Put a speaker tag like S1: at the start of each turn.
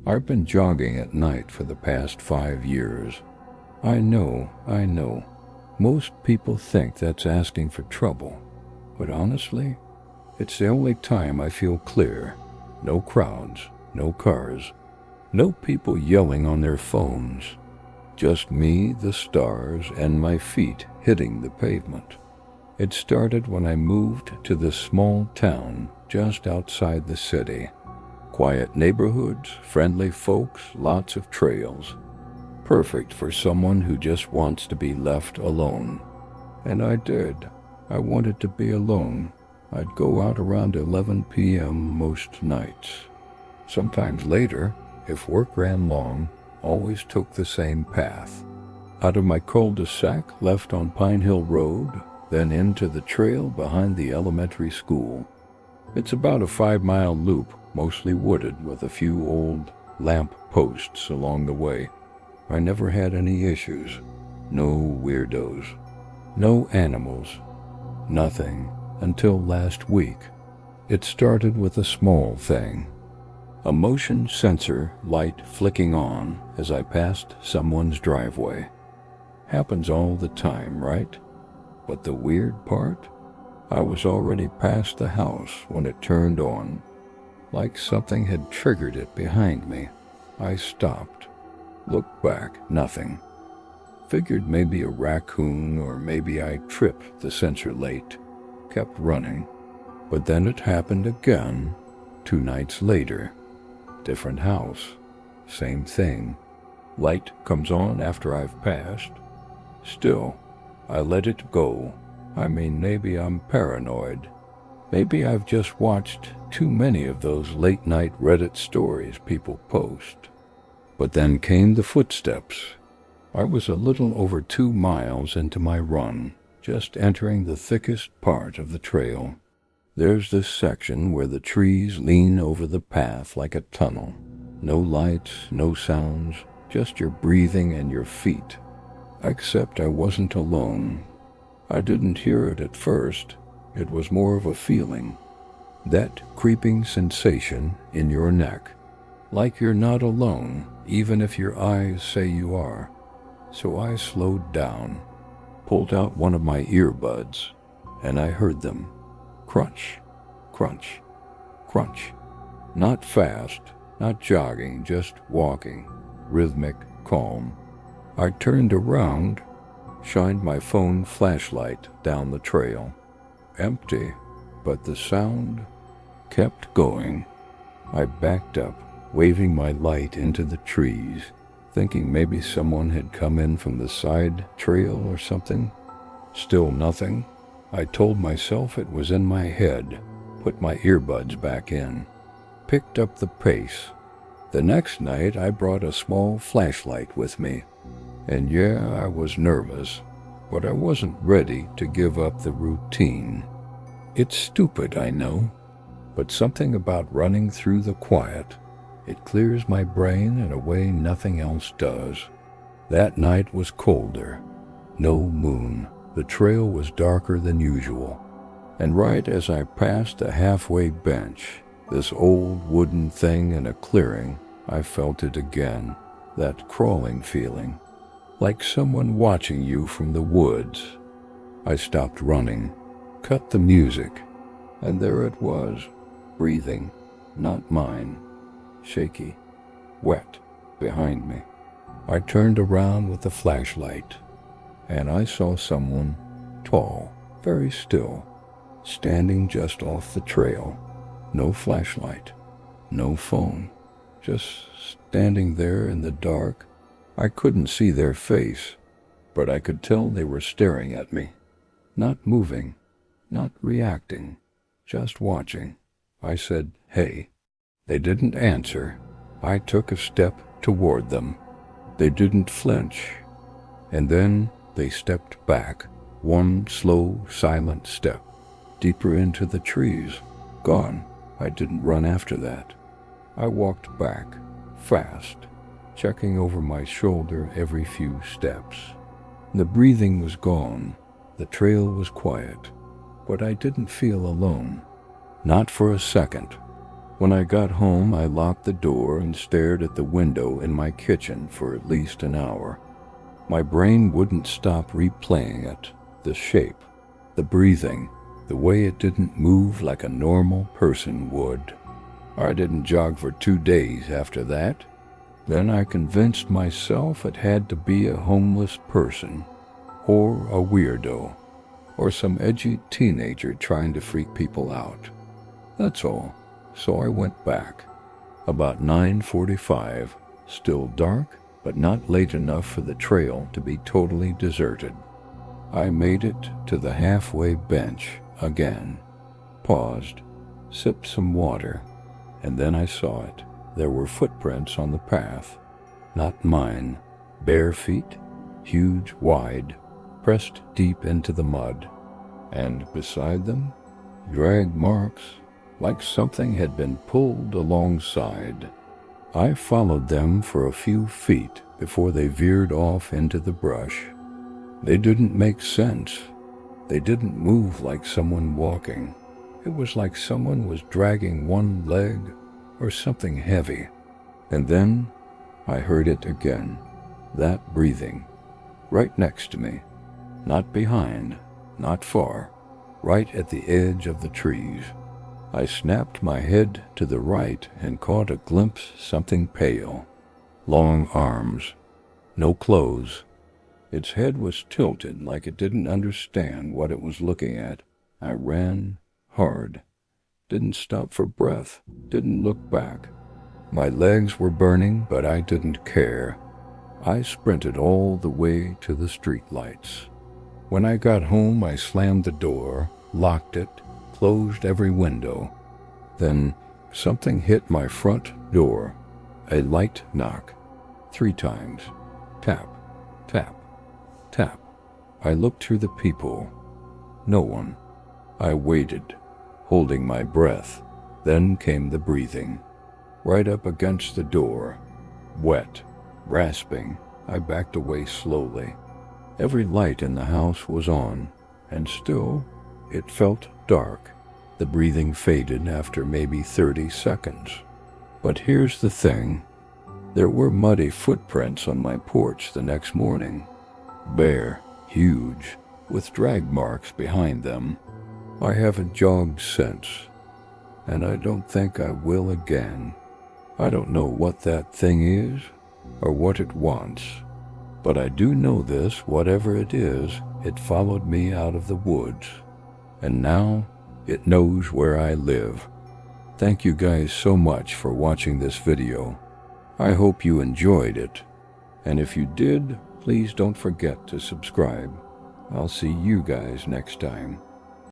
S1: I've been jogging at night for the past 5 years. I know. Most people think that's asking for trouble. But honestly, it's the only time I feel clear. No crowds, no cars, no people yelling on their phones. Just me, the stars, and my feet hitting the pavement. It started when I moved to this small town just outside the city. Quiet neighborhoods, friendly folks, lots of trails. Perfect for someone who just wants to be left alone. And I did. I wanted to be alone. I'd go out around 11 p.m. most nights. Sometimes later, if work ran long, always took the same path. Out of my cul-de-sac left on Pine Hill Road, then into the trail behind the elementary school. It's about a 5-mile loop, mostly wooded with a few old lamp posts along the way. I never had any issues. No weirdos. No animals. Nothing until last week. It started with a small thing. A motion sensor light flicking on as I passed someone's driveway. Happens all the time, right? But the weird part? I was already past the house when it turned on. Like something had triggered it behind me. I stopped. Looked back, nothing. Figured maybe a raccoon or maybe I tripped the sensor late. Kept running. But then it happened again, 2 nights later. Different house. Same thing. Light comes on after I've passed. Still, I let it go. I mean, maybe I'm paranoid. Maybe I've just watched too many of those late-night Reddit stories people post. But then came the footsteps. I was a little over 2 miles into my run, just entering the thickest part of the trail. There's this section where the trees lean over the path like a tunnel. No lights, no sounds, just your breathing and your feet. Except I wasn't alone. I didn't hear it at first. It was more of a feeling. That creeping sensation in your neck. Like you're not alone, even if your eyes say you are. So I slowed down, pulled out one of my earbuds, and I heard them. Crunch, crunch, crunch. Not fast, not jogging, just walking. Rhythmic, calm. I turned around, shined my phone flashlight down the trail. Empty, but the sound kept going. I backed up, waving my light into the trees, thinking maybe someone had come in from the side trail or something. Still nothing. I told myself it was in my head, put my earbuds back in, picked up the pace. The next night I brought a small flashlight with me, and yeah, I was nervous, but I wasn't ready to give up the routine. It's stupid, I know, but something about running through the quiet, it clears my brain in a way nothing else does. That night was colder, no moon. The trail was darker than usual, and right as I passed a halfway bench, this old wooden thing in a clearing, I felt it again, that crawling feeling, like someone watching you from the woods. I stopped running, cut the music, and there it was, breathing, not mine, shaky, wet, behind me. I turned around with the flashlight, and I saw someone tall, very still, standing just off the trail. No flashlight, no phone, just standing there in the dark. I couldn't see their face, but I could tell they were staring at me, not moving, not reacting, just watching. I said, "Hey." They didn't answer. I took a step toward them. They didn't flinch, and then they stepped back, one slow, silent step, deeper into the trees. Gone. I didn't run after that. I walked back, fast, checking over my shoulder every few steps. The breathing was gone. The trail was quiet, but I didn't feel alone. Not for a second. When I got home, I locked the door and stared at the window in my kitchen for at least an hour. My brain wouldn't stop replaying it, the shape, the breathing, the way it didn't move like a normal person would. I didn't jog for 2 days after that. Then I convinced myself it had to be a homeless person, or a weirdo, or some edgy teenager trying to freak people out. That's all. So I went back. About 9:45, still dark, but not late enough for the trail to be totally deserted. I made it to the halfway bench again, paused, sipped some water, and then I saw it. There were footprints on the path, not mine, bare feet, huge, wide, pressed deep into the mud, and beside them, drag marks, like something had been pulled alongside. I followed them for a few feet before they veered off into the brush. They didn't make sense. They didn't move like someone walking. It was like someone was dragging one leg or something heavy. And then I heard it again, that breathing, right next to me, not behind, not far, right at the edge of the trees. I snapped my head to the right and caught a glimpse of something pale. Long arms. No clothes. Its head was tilted like it didn't understand what it was looking at. I ran hard. Didn't stop for breath. Didn't look back. My legs were burning, but I didn't care. I sprinted all the way to the streetlights. When I got home, I slammed the door, locked it, closed every window. Then something hit my front door. A light knock. 3 times. Tap, tap, tap. I looked through the peephole. No one. I waited, holding my breath. Then came the breathing. Right up against the door. Wet, rasping. I backed away slowly. Every light in the house was on, and still it felt dark. The breathing faded after maybe 30 seconds. But here's the thing. There were muddy footprints on my porch the next morning. Bare, huge, with drag marks behind them. I haven't jogged since, and I don't think I will again. I don't know what that thing is, or what it wants. But I do know this, whatever it is, it followed me out of the woods. And now, it knows where I live. Thank you guys so much for watching this video. I hope you enjoyed it. And if you did, please don't forget to subscribe. I'll see you guys next time.